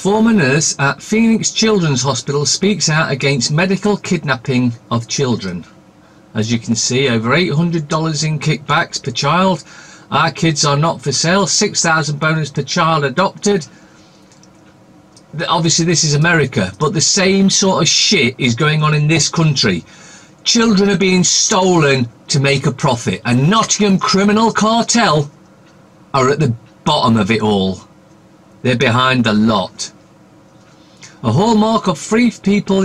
Former nurse at Phoenix Children's Hospital speaks out against medical kidnapping of children. As you can see, over $800 in kickbacks per child. Our kids are not for sale. $6,000 bonus per child adopted. Obviously this is America, but the same sort of shit is going on in this country. Children are being stolen to make a profit. A Nottingham criminal cartel are at the bottom of it all. They're behind the lot. A hallmark of free people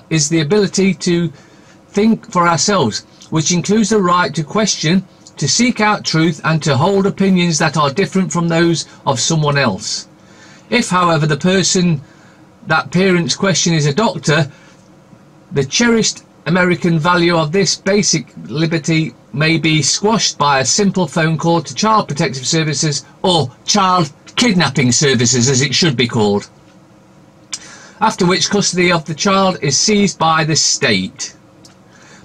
is the ability to think for ourselves, which includes the right to question, to seek out truth, and to hold opinions that are different from those of someone else. If, however, the person that parents question is a doctor, the cherished American value of this basic liberty may be squashed by a simple phone call to Child Protective Services, or Child Kidnapping Services as it should be called, after which custody of the child is seized by the state.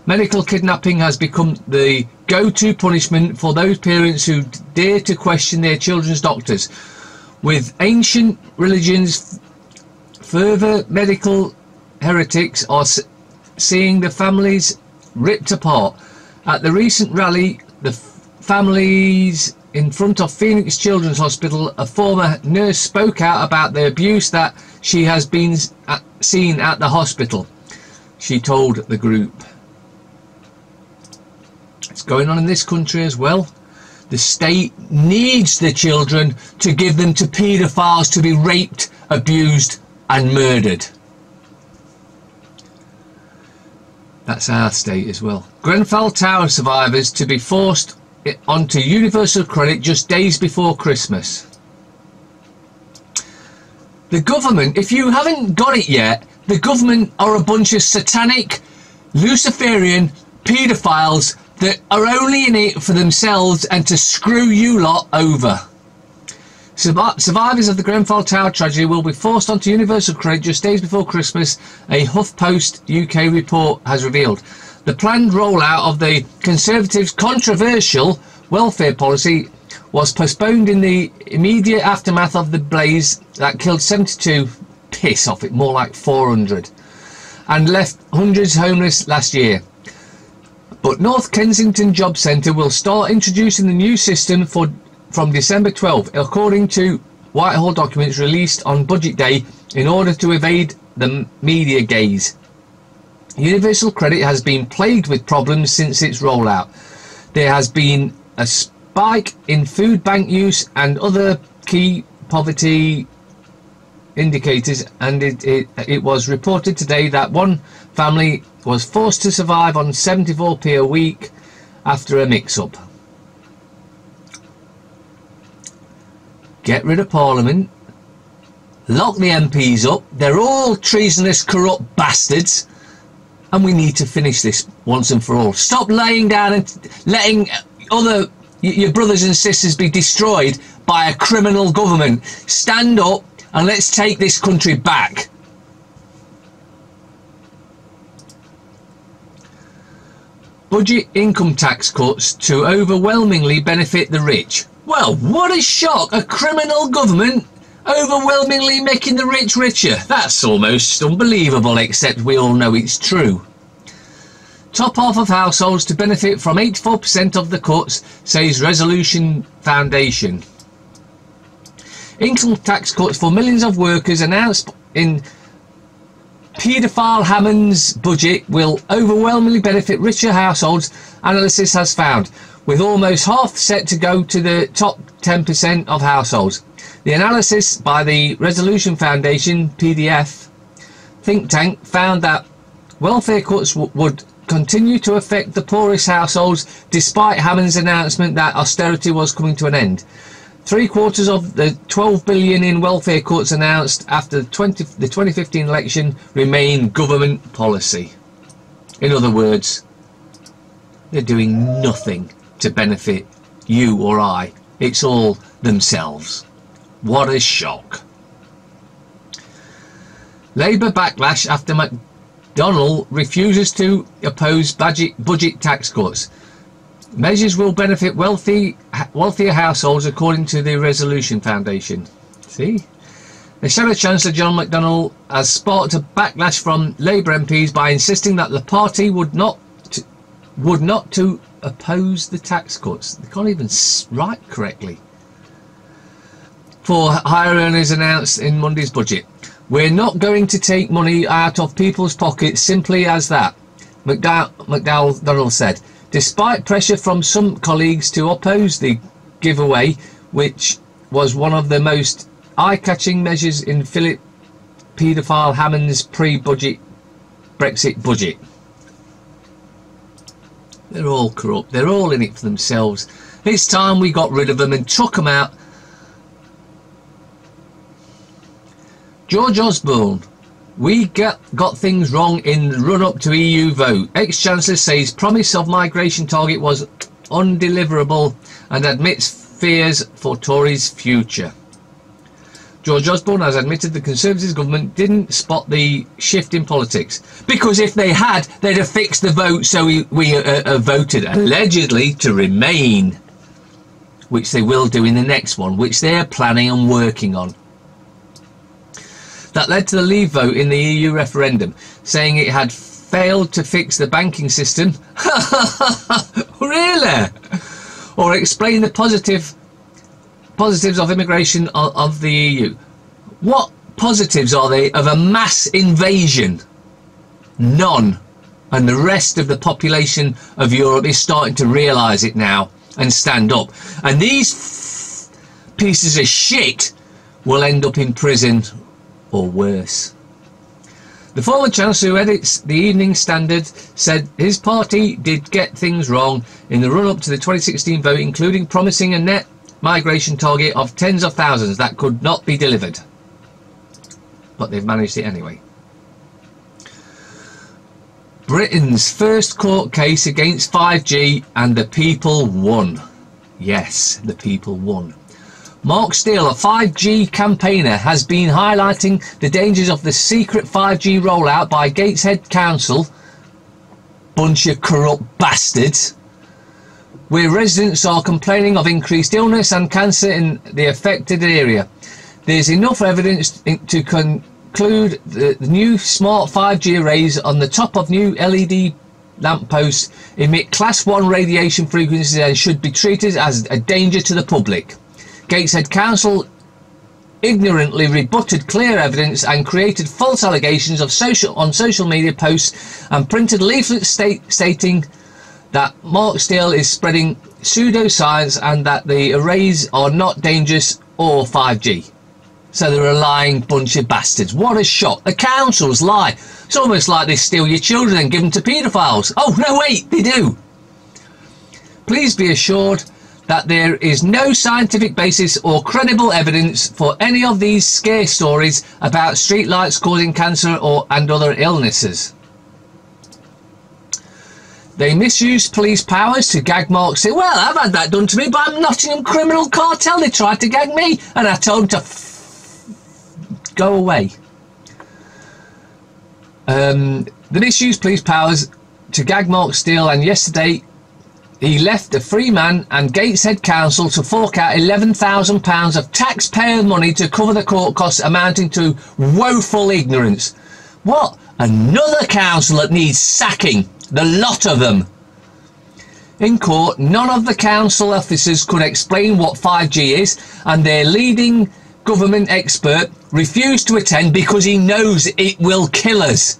Medical kidnapping has become the go-to punishment for those parents who dare to question their children's doctors. With ancient religions, further medical heretics are seeing the families ripped apart. At the recent rally, the families in front of Phoenix Children's Hospital, a former nurse spoke out about the abuse that she has been seen at the hospital. She told the group. It's going on in this country as well. The state needs the children to give them to paedophiles to be raped, abused and murdered. That's our state as well. Grenfell Tower survivors to be forced onto universal credit just days before Christmas. The government, if you haven't got it yet, the government are a bunch of satanic, Luciferian paedophiles that are only in it for themselves and to screw you lot over. Survivors of the Grenfell Tower tragedy will be forced onto universal credit just days before Christmas, a HuffPost UK report has revealed. The planned rollout of the Conservatives' controversial welfare policy was postponed in the immediate aftermath of the blaze that killed 72, piss off it, more like 400, and left hundreds homeless last year. But North Kensington Job Centre will start introducing the new system from December 12, according to Whitehall documents released on Budget Day, in order to evade the media gaze. Universal credit has been plagued with problems since its rollout. There has been a spike in food bank use and other key poverty indicators, and it was reported today that one family was forced to survive on 74p a week after a mix-up. Get rid of Parliament, lock the MPs up, they're all treasonous, corrupt bastards, and we need to finish this once and for all. Stop laying down and letting your brothers and sisters be destroyed by a criminal government. Stand up and let's take this country back. Budget income tax cuts to overwhelmingly benefit the rich. Well, what a shock! A criminal government overwhelmingly making the rich richer. That's almost unbelievable, except we all know it's true. Top half of households to benefit from 84% of the cuts, says Resolution Foundation. Income tax cuts for millions of workers announced in paedophile Hammond's budget will overwhelmingly benefit richer households, analysis has found, with almost half set to go to the top 10% of households. The analysis by the Resolution Foundation PDF think tank found that welfare cuts would continue to affect the poorest households despite Hammond's announcement that austerity was coming to an end. 3/4 of the $12 billion in welfare cuts announced after the 2015 election remain government policy. In other words, they're doing nothing to benefit you or I. It's all themselves. What a shock. Labour backlash after McDonnell refuses to oppose budget tax cuts. Measures will benefit wealthier households according to the Resolution Foundation. See? The Shadow Chancellor John McDonnell has sparked a backlash from Labour MPs by insisting that the party would not to oppose the tax cuts. They can't even write correctly. For higher earners announced in Monday's budget. We're not going to take money out of people's pockets simply as that, McDonnell said, despite pressure from some colleagues to oppose the giveaway, which was one of the most eye-catching measures in Philip paedophile Hammond's pre-budget Brexit budget. They're all corrupt. They're all in it for themselves. It's time we got rid of them and took them out. George Osborne. We got things wrong in the run-up to EU vote. Ex-Chancellor says promise of migration target was undeliverable and admits fears for Tories' future. George Osborne has admitted the Conservative government didn't spot the shift in politics. Because if they had, they'd have fixed the vote, so we voted allegedly to remain. Which they will do in the next one, which they're planning and working on. That led to the Leave vote in the EU referendum, saying it had failed to fix the banking system. Really? Or explain the positives of immigration of the EU. What positives are they of a mass invasion? None. And the rest of the population of Europe is starting to realise it now and stand up. And these pieces of shit will end up in prison or worse. The former Chancellor, who edits the Evening Standard, said his party did get things wrong in the run-up to the 2016 vote, including promising a net migration target of tens of thousands that could not be delivered. But they've managed it anyway. Britain's first court case against 5G, and the people won. Yes, the people won. Mark Steele, a 5G campaigner, has been highlighting the dangers of the secret 5G rollout by Gateshead Council, bunch of corrupt bastards, where residents are complaining of increased illness and cancer in the affected area. There's enough evidence to conclude the new smart 5G arrays on the top of new LED lampposts emit Class 1 radiation frequencies and should be treated as a danger to the public. Gateshead Council ignorantly rebutted clear evidence and created false allegations of social media posts and printed leaflets stating that Mark Steele is spreading pseudoscience and that the arrays are not dangerous or 5G. So they're a lying bunch of bastards. What a shock. The councils lie. It's almost like they steal your children and give them to paedophiles. Oh, no, wait, they do. Please be assured that there is no scientific basis or credible evidence for any of these scare stories about streetlights causing cancer and other illnesses. They misuse police powers to gag Mark Steele. Well, I've had that done to me by Nottingham criminal cartel. They tried to gag me and I told them to go away. They misuse police powers to gag Mark Steele, and yesterday he left a free man and Gateshead Council to fork out £11,000 of taxpayer money to cover the court costs, amounting to woeful ignorance. What? Another council that needs sacking. The lot of them. In court, none of the council officers could explain what 5G is, and their leading government expert refused to attend because he knows it will kill us.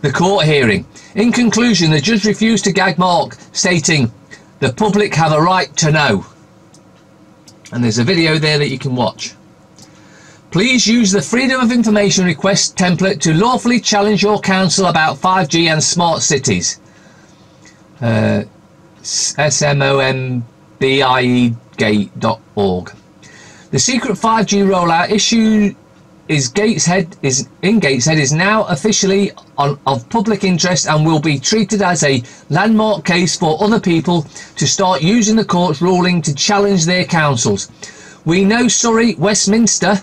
The court hearing. In conclusion, the judge refused to gag Mark, stating, "The public have a right to know." And there's a video there that you can watch. Please use the Freedom of Information request template to lawfully challenge your council about 5G and smart cities. SMOMBIEgate.org. The secret 5G rollout issue in Gateshead is now officially of public interest and will be treated as a landmark case for other people to start using the court's ruling to challenge their councils. We know Surrey, Westminster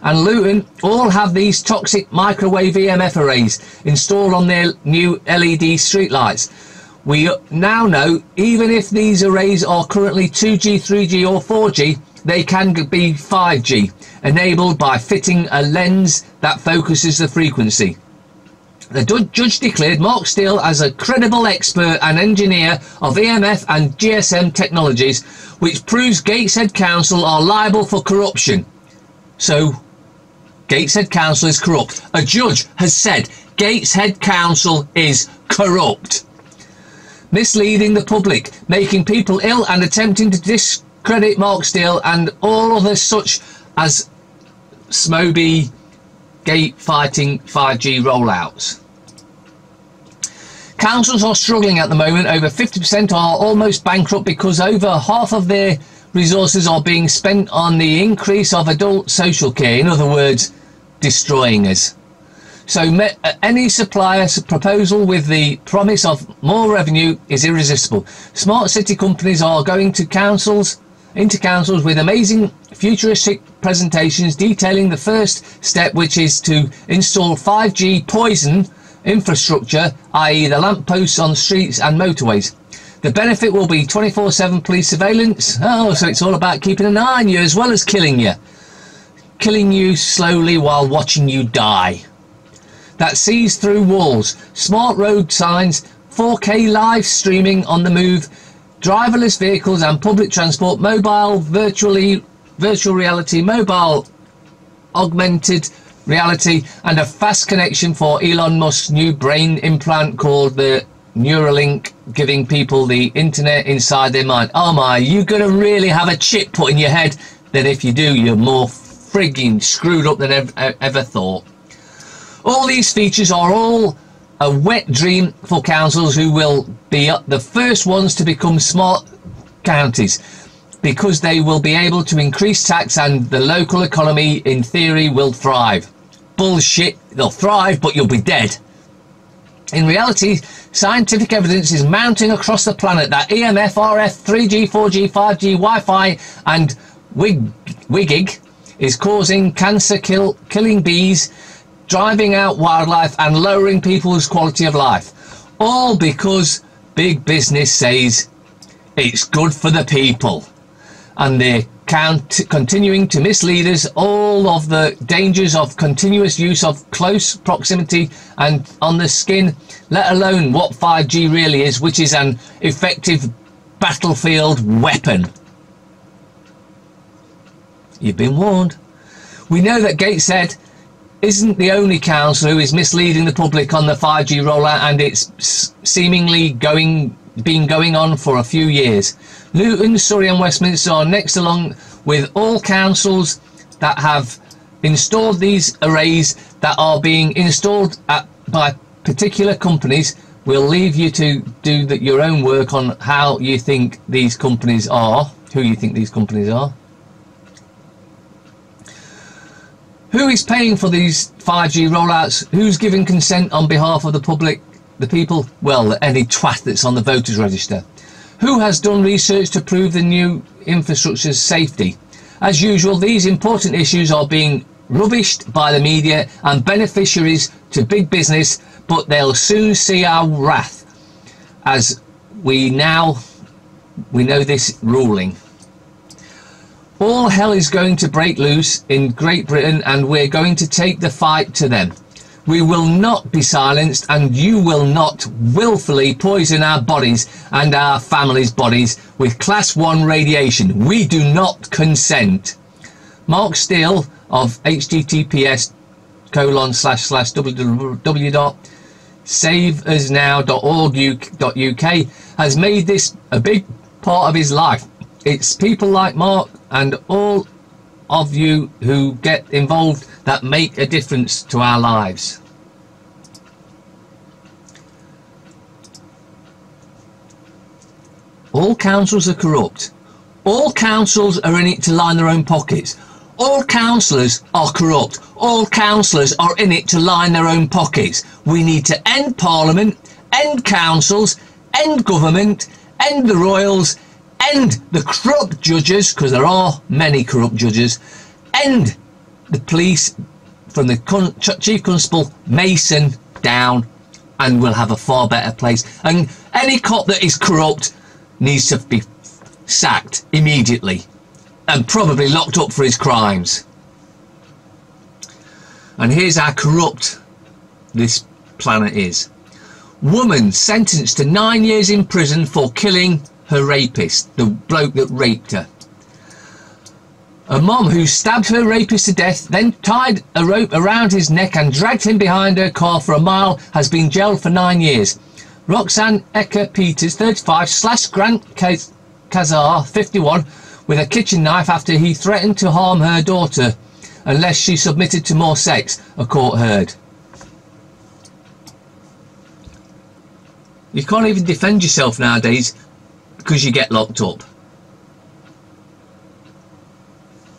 and Luton all have these toxic microwave EMF arrays installed on their new LED streetlights. We now know even if these arrays are currently 2G, 3G or 4G, they can be 5G, enabled by fitting a lens that focuses the frequency. The judge declared Mark Steele as a credible expert and engineer of EMF and GSM technologies, which proves Gateshead Council are liable for corruption. So, Gateshead Council is corrupt. A judge has said Gateshead Council is corrupt. Misleading the public, making people ill and attempting to discredit Mark Steele and all others such as Smoby Gate fighting 5G rollouts. Councils are struggling at the moment. Over 50% are almost bankrupt because over half of their resources are being spent on the increase of adult social care. In other words, destroying us. So any supplier's proposal with the promise of more revenue is irresistible. Smart city companies are going into councils with amazing futuristic presentations detailing the first step, which is to install 5G poison infrastructure, i.e. the lampposts on streets and motorways. The benefit will be 24/7 police surveillance. Oh, so it's all about keeping an eye on you as well as killing you. Killing you slowly while watching you die. That sees through walls, smart road signs, 4K live streaming on the move, driverless vehicles and public transport, mobile virtual reality, mobile augmented reality, and a fast connection for Elon Musk's new brain implant called the Neuralink, giving people the internet inside their mind. Oh my, you're going to really have a chip put in your head? Then if you do, you're more frigging screwed up than ever thought. All these features are all a wet dream for councils who will be the first ones to become smart counties, because they will be able to increase tax and the local economy in theory will thrive. Bullshit, they'll thrive but you'll be dead. In reality, scientific evidence is mounting across the planet that EMF, RF, 3G, 4G, 5G, Wi-Fi and wigging is causing cancer, killing bees, driving out wildlife and lowering people's quality of life. All because big business says it's good for the people. And they're continuing to mislead us all of the dangers of continuous use of close proximity and on the skin, let alone what 5G really is, which is an effective battlefield weapon. You've been warned. We know that Gateshead isn't the only council who is misleading the public on the 5G rollout, and it's seemingly been going on for a few years. Luton, Surrey and Westminster are next, along with all councils that have installed these arrays that are being installed by particular companies. We'll leave you to do your own work on how you think these companies are, who you think these companies are. Who is paying for these 5G rollouts? Who's giving consent on behalf of the public, the people? Well, any twat that's on the voters register. Who has done research to prove the new infrastructure's safety? As usual, these important issues are being rubbished by the media and beneficiaries to big business, but they'll soon see our wrath, as we know this ruling. All hell is going to break loose in Great Britain, and we're going to take the fight to them. We will not be silenced, and you will not willfully poison our bodies and our families' bodies with class 1 radiation. We do not consent. Mark Steele of https://www.saveusnow.org.uk has made this a big part of his life. It's people like Mark and all of you who get involved that make a difference to our lives. All councils are corrupt. All councils are in it to line their own pockets. All councillors are corrupt. All councillors are in it to line their own pockets. We need to end Parliament, end councils, end government, end the royals, end the corrupt judges, because there are many corrupt judges, end the police from the Chief Constable Mason down, and we'll have a far better place. And any cop that is corrupt needs to be sacked immediately. and probably locked up for his crimes. And here's how corrupt this planet is. Woman sentenced to 9 years in prison for killing her rapist, the bloke that raped her. A mom who stabbed her rapist to death, then tied a rope around his neck and dragged him behind her car for a mile, has been jailed for 9 years. Roxanne Ecker-Peters, 35, slashed Grant Kazar, 51, with a kitchen knife after he threatened to harm her daughter unless she submitted to more sex, a court heard. You can't even defend yourself nowadays because you get locked up.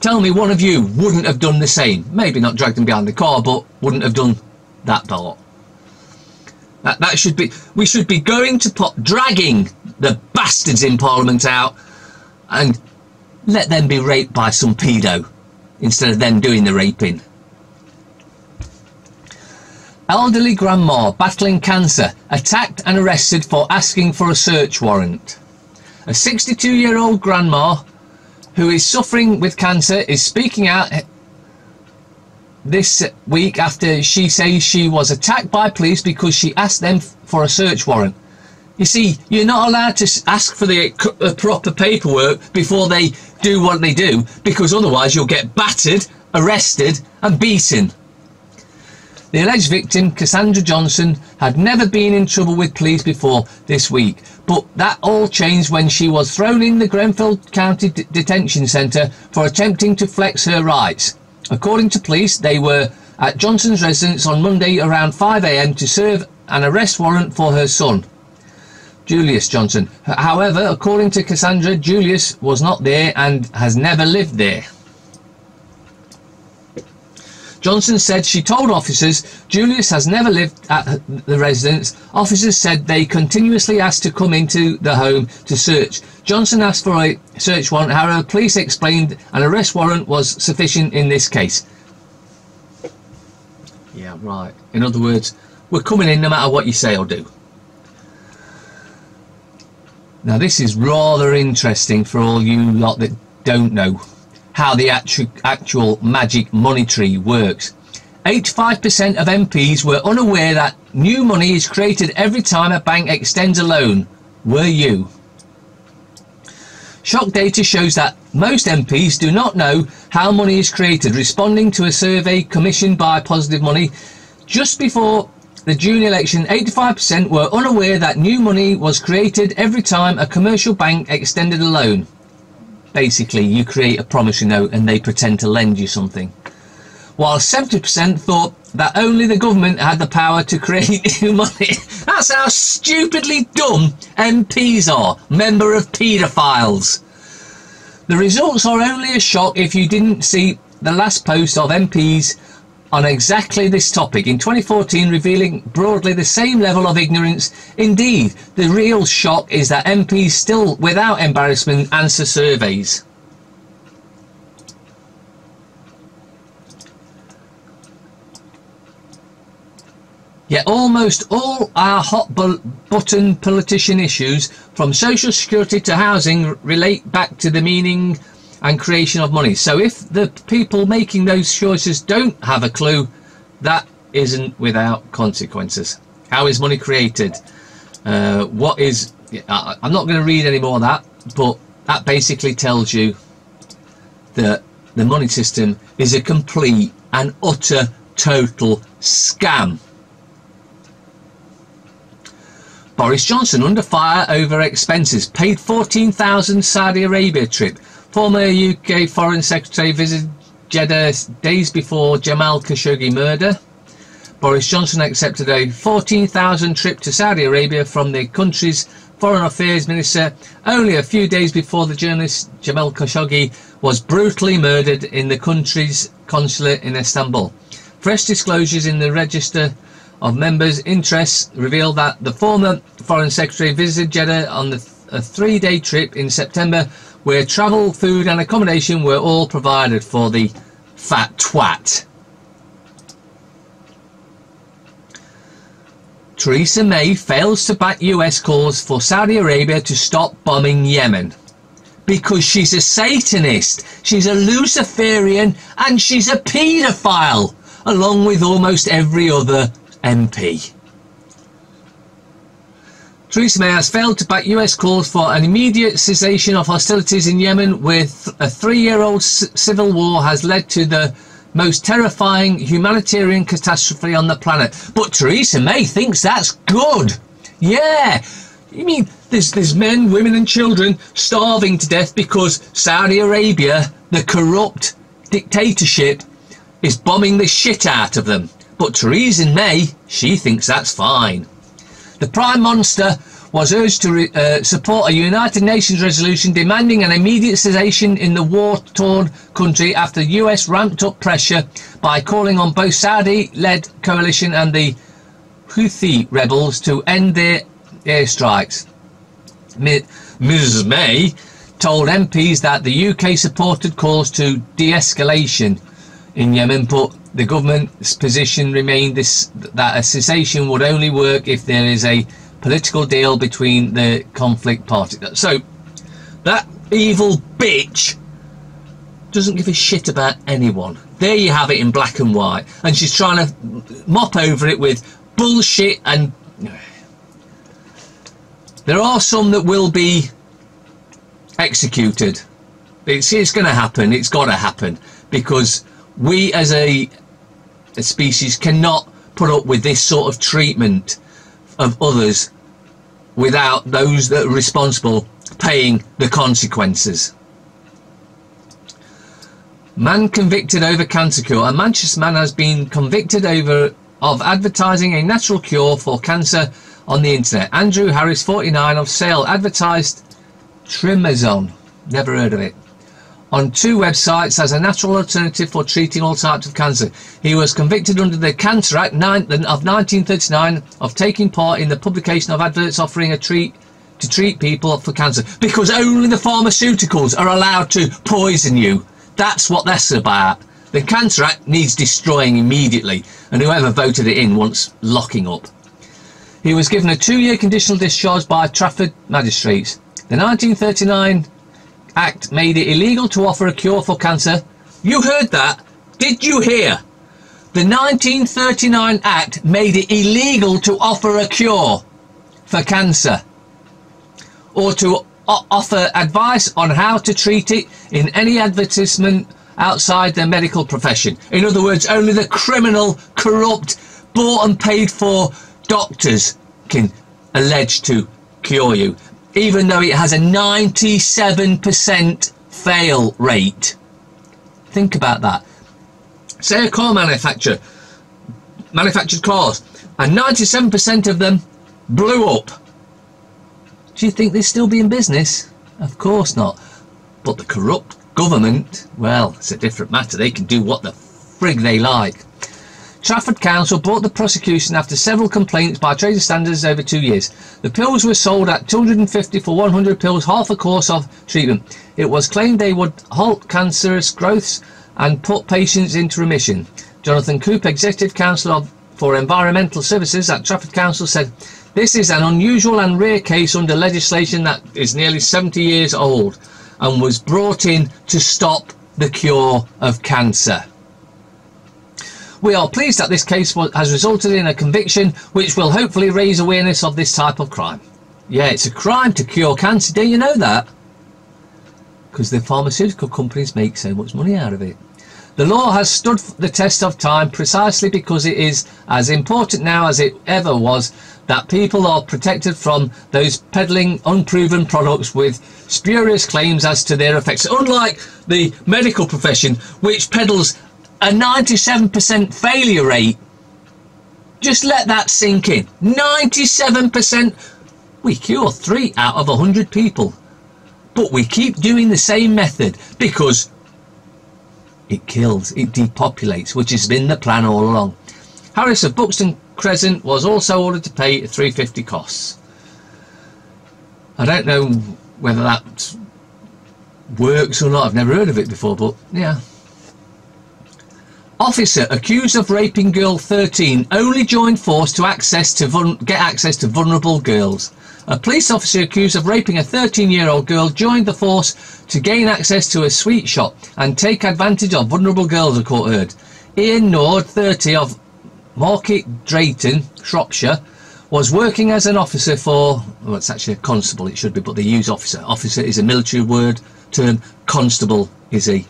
Tell me one of you wouldn't have done the same. Maybe not dragged them behind the car, but wouldn't have done that part. That should be, we should be going to pot, dragging the bastards in Parliament out and let them be raped by some pedo instead of them doing the raping. Elderly grandma battling cancer attacked and arrested for asking for a search warrant. A 62-year-old grandma who is suffering with cancer is speaking out this week after she says she was attacked by police because she asked them for a search warrant. You see, you're not allowed to ask for the proper paperwork before they do what they do, because otherwise you'll get battered, arrested and beaten. The alleged victim, Cassandra Johnson, had never been in trouble with police before this week, but that all changed when she was thrown in the Grenfell County Detention Centre for attempting to flex her rights. According to police, they were at Johnson's residence on Monday around 5 AM to serve an arrest warrant for her son, Julius Johnson. However, according to Cassandra, Julius was not there and has never lived there. Johnson said she told officers Julius has never lived at the residence. Officers said they continuously asked to come into the home to search. Johnson asked for a search warrant. However, police explained an arrest warrant was sufficient in this case. Yeah, right. In other words, we're coming in no matter what you say or do. Now, this is rather interesting for all you lot that don't know how the actual magic money tree works. 85% of MPs were unaware that new money is created every time a bank extends a loan. Were you? Shock data shows that most MPs do not know how money is created. Responding to a survey commissioned by Positive Money just before the June election, 85% were unaware that new money was created every time a commercial bank extended a loan. Basically, you create a promissory note and they pretend to lend you something. While 70% thought that only the government had the power to create new money. That's how stupidly dumb MPs are, member of paedophiles. The results are only a shock if you didn't see the last post of MPs on exactly this topic in 2014, revealing broadly the same level of ignorance. Indeed, the real shock is that MPs still, without embarrassment, answer surveys. Yet almost all our hot-button politician issues, from social security to housing, relate back to the meaning and creation of money. So if the people making those choices don't have a clue, that isn't without consequences. How is money created? What is... I'm not going to read any more of that, but that basically tells you that the money system is a complete and utter total scam. Boris Johnson under fire over expenses, paid 14,000 Saudi Arabia trip. Former UK Foreign Secretary visited Jeddah days before Jamal Khashoggi murder. Boris Johnson accepted a 14,000 trip to Saudi Arabia from the country's Foreign Affairs Minister only a few days before the journalist Jamal Khashoggi was brutally murdered in the country's consulate in Istanbul. Fresh disclosures in the Register of Members' Interests reveal that the former Foreign Secretary visited Jeddah on a 3-day trip in September, where travel, food and accommodation were all provided for the fat twat. Theresa May fails to back US calls for Saudi Arabia to stop bombing Yemen. because she's a Satanist, she's a Luciferian, and she's a paedophile, along with almost every other MP. Theresa May has failed to back US calls for an immediate cessation of hostilities in Yemen, with a 3-year-old civil war has led to the most terrifying humanitarian catastrophe on the planet. But Theresa May thinks that's good. Yeah, you mean there's men, women and children starving to death because Saudi Arabia, the corrupt dictatorship, is bombing the shit out of them. But Theresa May, she thinks that's fine. The Prime Minister was urged to support a United Nations resolution demanding an immediate cessation in the war-torn country after the US ramped up pressure by calling on both Saudi-led coalition and the Houthi rebels to end their airstrikes. Ms May told MPs that the UK supported calls to de-escalation in Yemen, but the government's position remained that a cessation would only work if there is a political deal between the conflict parties. So that evil bitch doesn't give a shit about anyone. There you have it in black and white, and she's trying to mop over it with bullshit. And there are some that will be executed. It's going to happen. It's got to happen, because we as a species cannot put up with this sort of treatment of others without those that are responsible paying the consequences. Man convicted over cancer cure. A Manchester man has been convicted of advertising a natural cure for cancer on the internet. Andrew Harris, 49, of Sale, advertised Trimazone, never heard of it, on 2 websites as a natural alternative for treating all types of cancer. He was convicted under the Cancer Act of 1939 of taking part in the publication of adverts offering a treat to treat people for cancer, because only the pharmaceuticals are allowed to poison you. That's what that's about. The Cancer Act needs destroying immediately, and whoever voted it in wants locking up. He was given a 2-year conditional discharge by Trafford magistrates. The 1939 Act made it illegal to offer a cure for cancer. You heard that? Did you hear? The 1939 Act made it illegal to offer a cure for cancer, or to offer advice on how to treat it in any advertisement outside the medical profession. In other words, only the criminal, corrupt, bought and paid for doctors can allege to cure you, even though it has a 97% fail rate. Think about that. Say a car manufacturer manufactured cars, and 97% of them blew up. Do you think they'd still be in business? Of course not. But the corrupt government, well, it's a different matter. They can do what the frig they like. Trafford Council brought the prosecution after several complaints by trade standards over 2 years. The pills were sold at $250 for 100 pills, half a course of treatment. It was claimed they would halt cancerous growths and put patients into remission. Jonathan Coop, Executive Counsel for Environmental Services at Trafford Council, said, "This is an unusual and rare case under legislation that is nearly 70 years old and was brought in to stop the cure of cancer. We are pleased that this case has resulted in a conviction which will hopefully raise awareness of this type of crime." Yeah, it's a crime to cure cancer. Do you know that? Because the pharmaceutical companies make so much money out of it. The law has stood the test of time precisely because it is as important now as it ever was that people are protected from those peddling unproven products with spurious claims as to their effects. Unlike the medical profession, which peddles a 97% failure rate. Just let that sink in. 97%. We cure 3 out of 100 people. But we keep doing the same method because it kills, it depopulates, which has been the plan all along. Harris of Buxton Crescent was also ordered to pay $350 costs. I don't know whether that works or not. I've never heard of it before, but yeah. Officer accused of raping girl 13 only joined force to get access to vulnerable girls. A police officer accused of raping a 13-year-old girl joined the force to gain access to a sweet shop and take advantage of vulnerable girls, the court heard. Ian Nord, 30, of Market Drayton, Shropshire, was working as an officer for, well, it's actually a constable, it should be, but they use officer. Officer is a military word term, constable is a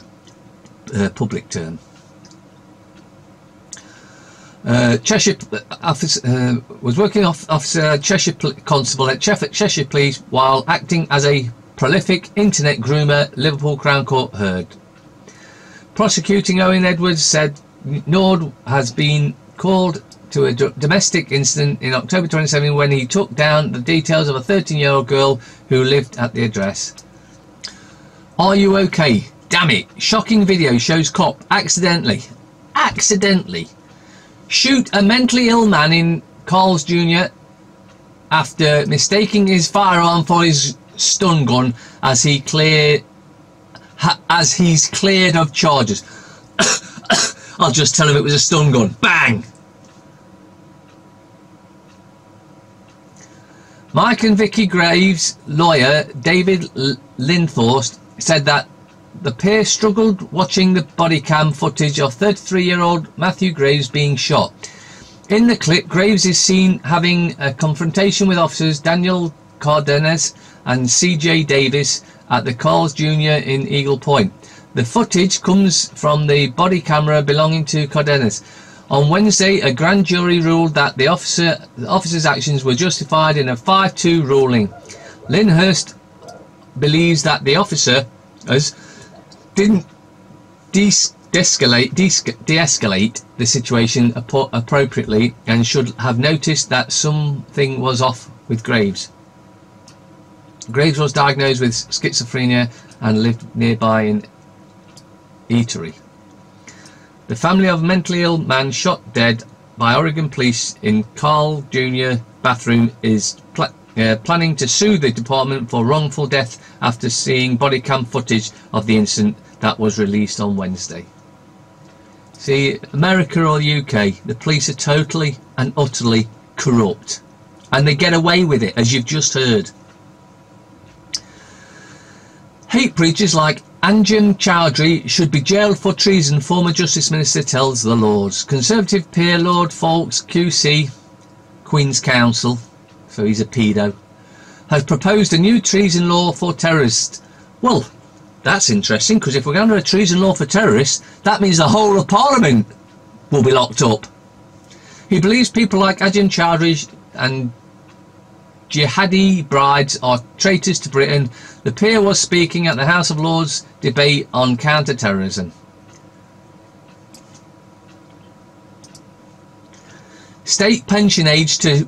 public term. Cheshire officer was working officer Cheshire constable at Cheshire Police while acting as a prolific internet groomer, Liverpool Crown Court heard. Prosecuting Owen Edwards said Nord has been called to a domestic incident in October 2017 when he took down the details of a 13-year-old girl who lived at the address. Are you okay? Damn it. Shocking video shows cop accidentally shoot a mentally ill man in Carl's Jr. after mistaking his firearm for his stun gun as he's cleared of charges. I'll just tell him it was a stun gun. Bang! Mike and Vicky Graves' lawyer David Linthorst said that the pair struggled watching the body cam footage of 33-year-old Matthew Graves being shot. In the clip, Graves is seen having a confrontation with officers Daniel Cardenas and CJ Davis at the Carl's Jr. in Eagle Point. The footage comes from the body camera belonging to Cardenas. On Wednesday, a grand jury ruled that the officer's actions were justified in a 5-2 ruling. Lyndhurst believes that the officer didn't de-escalate the situation appropriately and should have noticed that something was off with Graves. Graves was diagnosed with schizophrenia and lived nearby in Eatery. The family of a mentally ill man shot dead by Oregon police in Carl Jr. bathroom is planning to sue the department for wrongful death after seeing body cam footage of the incident that was released on Wednesday. See, America or UK, the police are totally and utterly corrupt, and they get away with it, as you've just heard. Hate preachers like Anjem Choudhury should be jailed for treason, former Justice Minister tells the Lords. Conservative peer Lord Fawkes QC, Queen's Counsel, so he's a pedo, has proposed a new treason law for terrorists. Well, that's interesting, because if we're under a treason law for terrorists, that means the whole of Parliament will be locked up. He believes people like Anjem Choudhury and jihadi brides are traitors to Britain. The peer was speaking at the House of Lords debate on counter-terrorism. State pension age to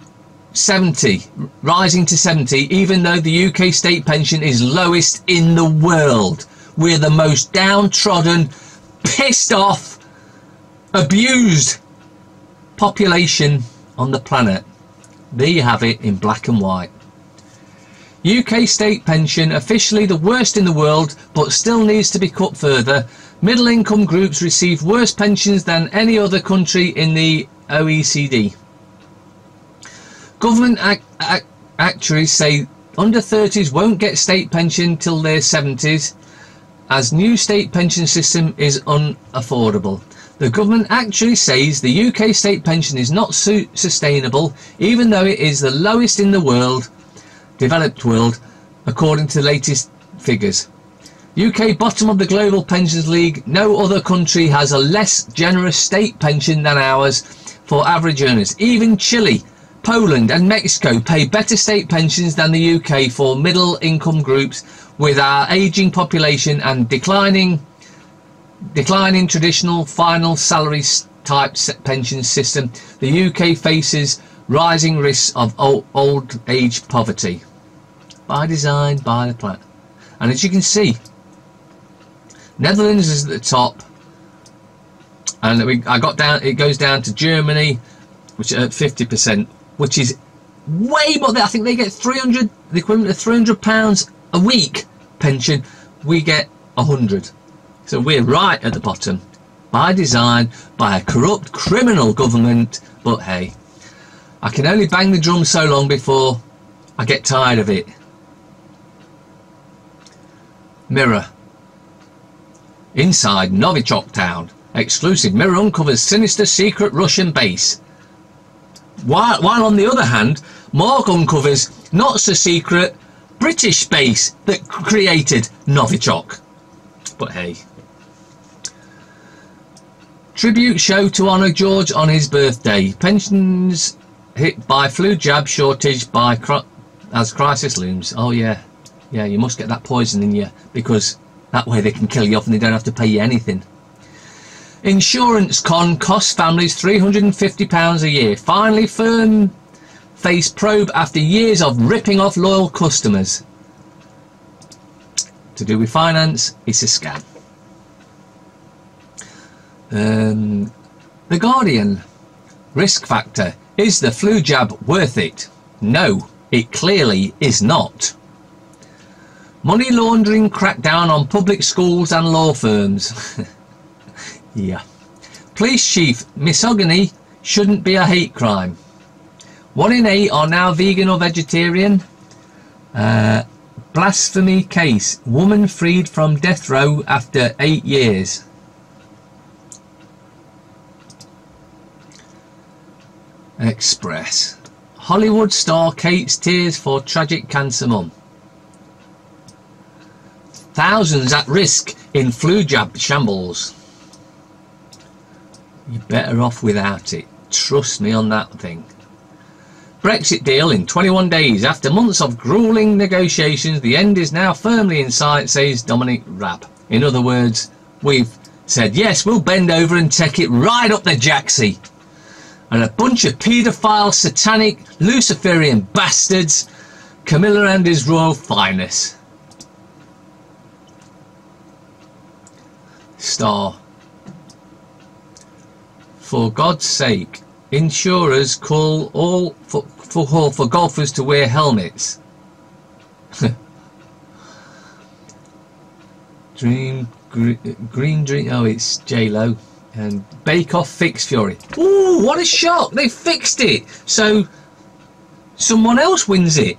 70, rising to 70, even though the UK state pension is lowest in the world. We're the most downtrodden, pissed off, abused population on the planet. There you have it in black and white. UK state pension officially the worst in the world, but still needs to be cut further. Middle income groups receive worse pensions than any other country in the OECD. Government actuaries say under 30s won't get state pension till their 70s, as new state pension system is unaffordable. The government actually says the UK state pension is not sustainable, even though it is the lowest in the world, developed world, according to the latest figures. UK bottom of the global pensions league. No other country has a less generous state pension than ours for average earners. Even Chile, Poland and Mexico pay better state pensions than the UK for middle income groups. With our ageing population and declining traditional final salary type pension system, the UK faces rising risks of old age poverty. By design, by the plan. And as you can see, Netherlands is at the top, and it goes down to Germany, which is at 50%, which is way more. I think they get 300, the equivalent of £300 a week pension. We get 100. So we're right at the bottom. by design by a corrupt criminal government. But hey, I can only bang the drum so long before I get tired of it. Mirror. Inside Novichok town, exclusive mirror uncovers sinister secret Russian base. While on the other hand, Mark uncovers not so secret British base that created Novichok. But hey. Tribute show to honour George on his birthday. Pensions hit by flu jab shortage as crisis looms. Oh yeah. Yeah, you must get that poison in you, because that way they can kill you off and they don't have to pay you anything. Insurance con costs families £350 a year. Finally, firm face probe after years of ripping off loyal customers. To do with finance, it's a scam. The Guardian. Risk factor. Is the flu jab worth it? No, it clearly is not. Money laundering crackdown on public schools and law firms. Yeah. Police chief. Misogyny shouldn't be a hate crime. 1 in 8 are now vegan or vegetarian. Blasphemy case. Woman freed from death row after 8 years. Express. Hollywood star Kate's tears for tragic cancer mum. Thousands at risk in flu jab shambles. You're better off without it. Trust me on that thing. Brexit deal in 21 days. After months of grueling negotiations, the end is now firmly in sight, says Dominic Raab. In other words, we've said, yes, we'll bend over and take it right up the jacksie. And a bunch of paedophile, satanic, Luciferian bastards, Camilla and his royal fineness. Star. For God's sake, insurers call all for golfers to wear helmets. Green Dream. Oh, it's J-Lo. And Bake Off fix Fury. Ooh, what a shock! They fixed it, so someone else wins it.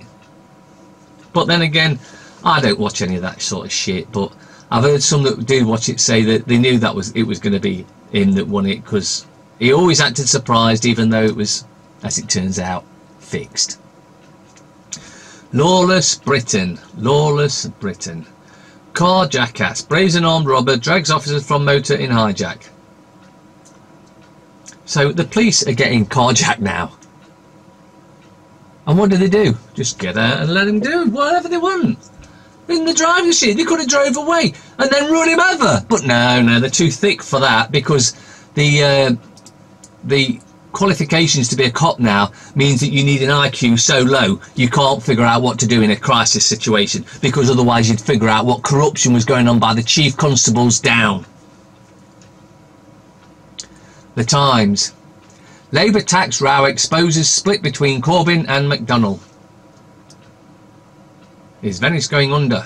But then again, I don't watch any of that sort of shit. But I've heard some that do watch it say that they knew that it was going to be him that won it, because he always acted surprised, even though it was, as it turns out, fixed. Lawless Britain. Lawless Britain. Car jackass. Brazen armed robber drags officers from motor in hijack. So the police are getting carjacked now. And what do? Just get out and let them do whatever they want. In the driver's seat, they could have drove away and then run him over. But no, they're too thick for that, because the qualifications to be a cop now means that you need an IQ so low you can't figure out what to do in a crisis situation, because otherwise you'd figure out what corruption was going on by the chief constables down. The Times. Labour tax row exposes split between Corbyn and McDonnell. Is Venice going under?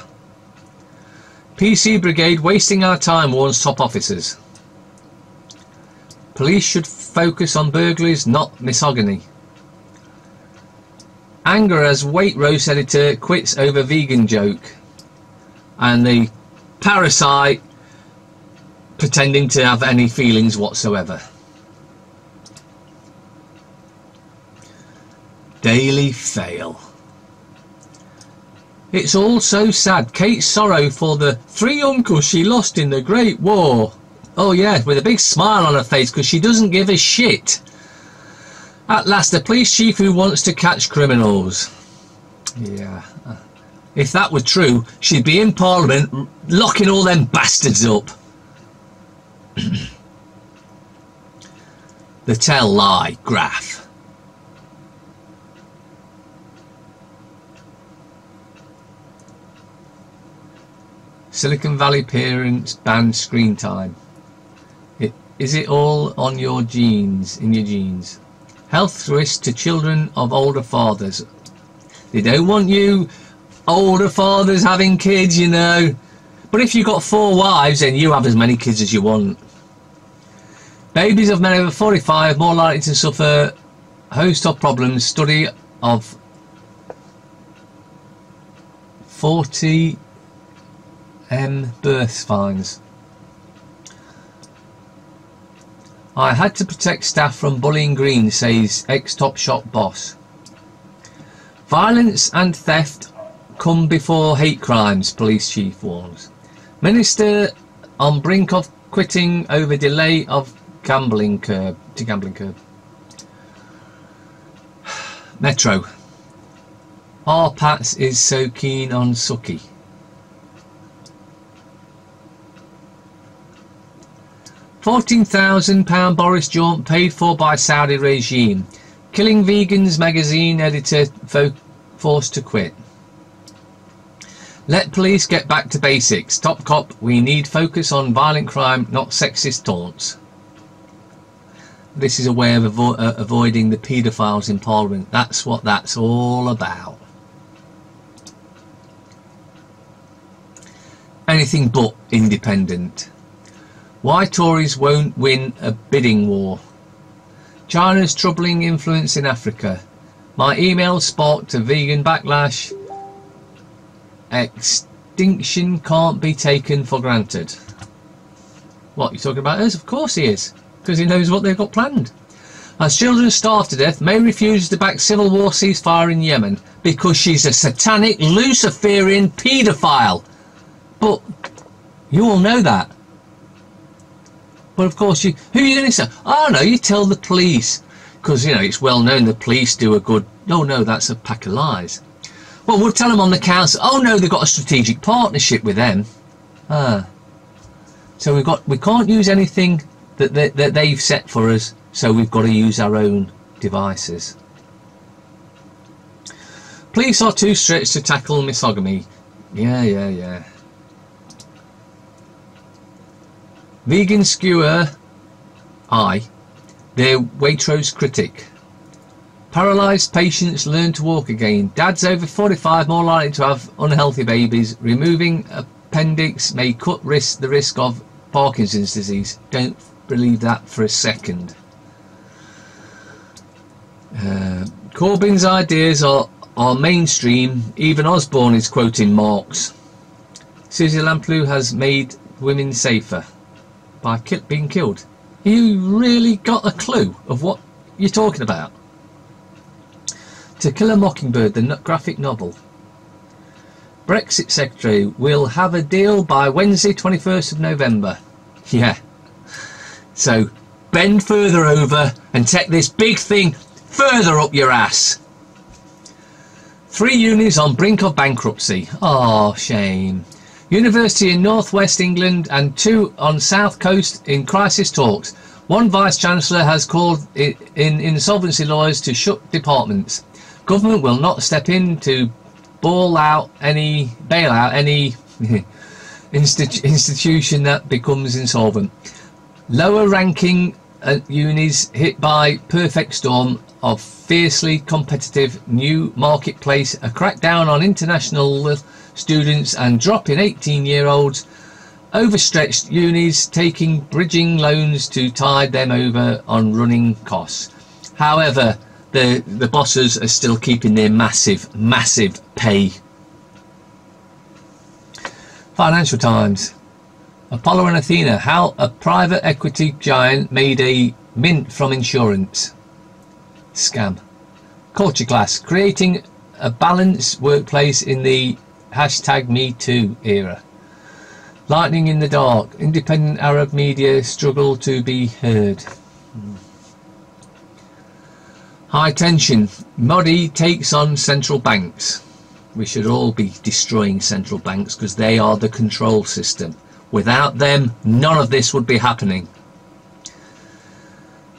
PC Brigade wasting our time, warns top officers. Police should focus on burglaries, not misogyny. Anger as Waitrose editor quits over vegan joke. And the parasite pretending to have any feelings whatsoever. Daily fail. It's all so sad. Kate's sorrow for the 3 uncles she lost in the Great War. Oh yeah, with a big smile on her face, because she doesn't give a shit. At last, a police chief who wants to catch criminals. Yeah. If that were true, she'd be in Parliament locking all them bastards up. The tell lie graph. Silicon Valley parents ban screen time. Is it all on your genes, in your genes? Health risks to children of older fathers. They don't want you older fathers having kids, you know. But if you've got 4 wives, then you have as many kids as you want. Babies of men over 45 more likely to suffer a host of problems. Study of 40 birth fines. I had to protect staff from bullying Green, says ex-Top Shop boss. Violence and theft come before hate crimes, police chief warns. Minister on brink of quitting over delay of gambling curb. Metro. Our Pats is so keen on Suki. £14,000 Boris jaunt paid for by Saudi regime. Killing Vegans magazine editor forced to quit. Let police get back to basics. Top cop, we need focus on violent crime, not sexist taunts. This is a way of avoiding the paedophiles in Parliament. That's what that's all about. Anything but independent. Why Tories won't win a bidding war. China's troubling influence in Africa. My email sparked a vegan backlash. Extinction can't be taken for granted. What, you talking about us? Of course he is, because he knows what they've got planned. As children starve to death, May refuses to back civil war ceasefire in Yemen because she's a satanic Luciferian paedophile. But you all know that. But of course, who are you going to say? Oh no, you tell the police, because you know it's well known the police do a good. Oh no, that's a pack of lies. Well, we'll tell them on the council. Oh no, they've got a strategic partnership with them. So we can't use anything that they've set for us. So we've got to use our own devices. Police are too stretched to tackle misogyny. Yeah. Vegan skewer their Waitrose critic. Paralysed patients learn to walk again. Dads over 45 more likely to have unhealthy babies. Removing appendix may cut the risk of Parkinson's disease. Don't believe that for a second. Corbyn's ideas are mainstream. Even Osborne is quoting Marx. Susie Lamplugh has made women safer by being killed. You really got a clue of what you're talking about? To Kill a Mockingbird, the graphic novel. Brexit Secretary will have a deal by Wednesday 21st of November. Yeah. So bend further over and take this big thing further up your ass. 3 unis on brink of bankruptcy. Oh, shame. University in North West England and 2 on South Coast in crisis talks. One Vice-Chancellor has called in insolvency lawyers to shut departments. Government will not step in to bail out any institution that becomes insolvent. Lower ranking unis hit by perfect storm of fiercely competitive new marketplace, a crackdown on international students and drop in 18-year-olds, overstretched unis taking bridging loans to tide them over on running costs. However, the bosses are still keeping their massive pay. Financial Times. Apollo and Athena, how a private equity giant made a mint from insurance. Scam. Culture Class, creating a balanced workplace in the #MeToo era. Lightning in the dark, independent Arab media struggle to be heard. High tension, Modi takes on central banks. We should all be destroying central banks because they are the control system. Without them, none of this would be happening.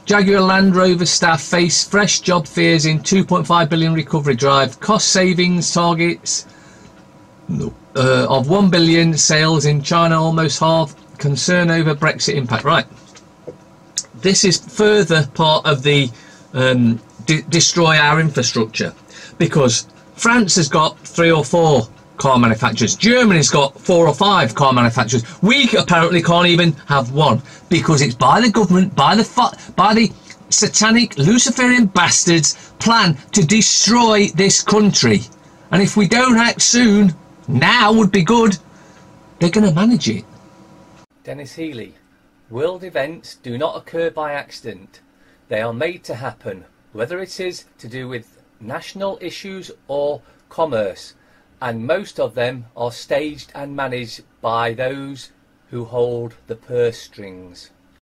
Jaguar Land Rover staff face fresh job fears in 2.5 billion recovery drive. Cost savings targets of 1 billion. Sales in China almost half. Concern over Brexit impact. Right. This is further part of the destroy our infrastructure, because France has got 3 or 4 car manufacturers. Germany's got 4 or 5 car manufacturers. We apparently can't even have one because it's by the government, by the satanic Luciferian bastards' plan to destroy this country. And if we don't act soon, now would be good, they're going to manage it. Dennis Healy. World events do not occur by accident. They are made to happen, whether it is to do with national issues or commerce, and most of them are staged and managed by those who hold the purse strings.